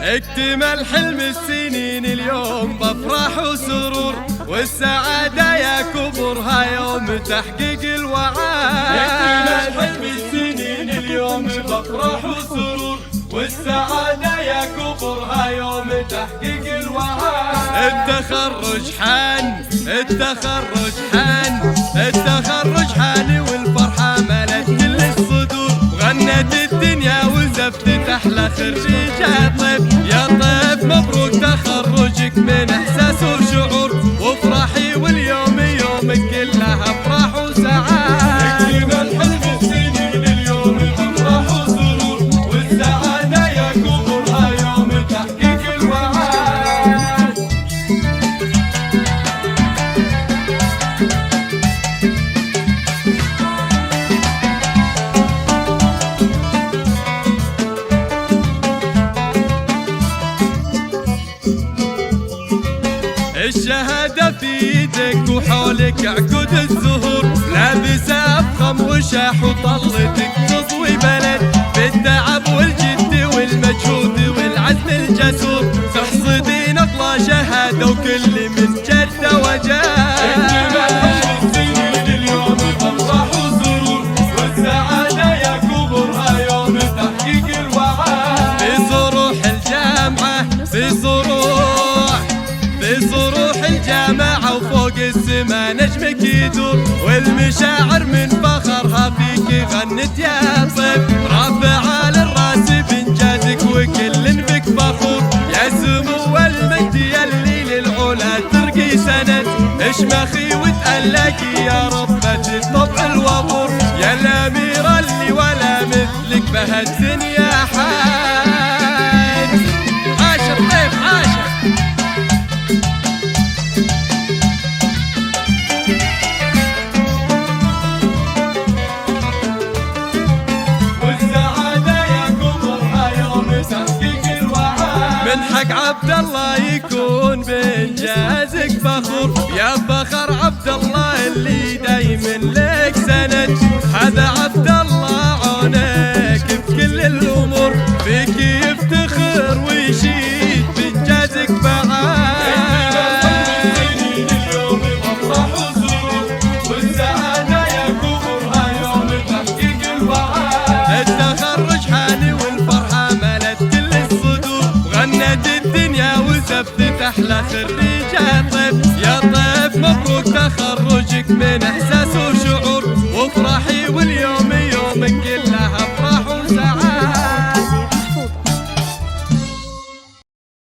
اكتمل حلم السنين اليوم بافراح وسرور، والسعادة يا كبرها يوم تحقيق الوعاد. اكتمل حلم السنين اليوم بافراح وسرور، والسعادة يا كبرها يوم تحقيق الوعاد. التخرج حان التخرج حان التخرج حان، والفرحة ملت كل الصدور، وغنت الدنيا وزفت أحلى خريجة طيب. يا طيب مبروك تخرجك من إحساس وشعور، وافرحي واليوم يومك كلها أفراح وسعاد. اكتمل حلم السنين اليوم بأفراح وسرور، والسعادة يا كبرها يوم تحقيق الوعاد. الشهادة في ايدك وحولك عقود الزهور، لابسة أفخم وشاح وطلتك تضوي بلد، بالتعب والجد والمجهود والعزم الجسور، تحصدين أغلى شهادة وكل من جد وجاد. اكتمل حلم السنين اليوم بأفراح وسرور، والسعادة يا كبرها يوم تحقيق الوعاد. في صروح الجامعة في صروح الجامعة وفوق السما نجمك يدور، والمشاعر من فخرها فيك غنت يا طيب، رافعة للراس بإنجازك وكل بك فخور. يا سمو المجد يلي للعلا ترقي سند، اشمخي وتألقي يا ربة الطبع الوفور، يا الأميرة اللي ولا مثلك بهالدنيا حاد. عاشر طيب عاشر. من حق عبد الله يكون بإنجازك فخور، يا فخر عبد الله اللي دايما لك سند، هذا عبد الله عونك بكل الأمور، فيك يفتخر ويشيد بإنجازك بعاد. اليوم بأفراح وسرور، والسعادة يا كبرها يوم تحقيق الوعاد. التخرج حاني والفرحة ملت كل الصدور، غنت الدنيا وزفتت أحلى خريجة طيب. يا طيب مبروك تخرجك من إحساس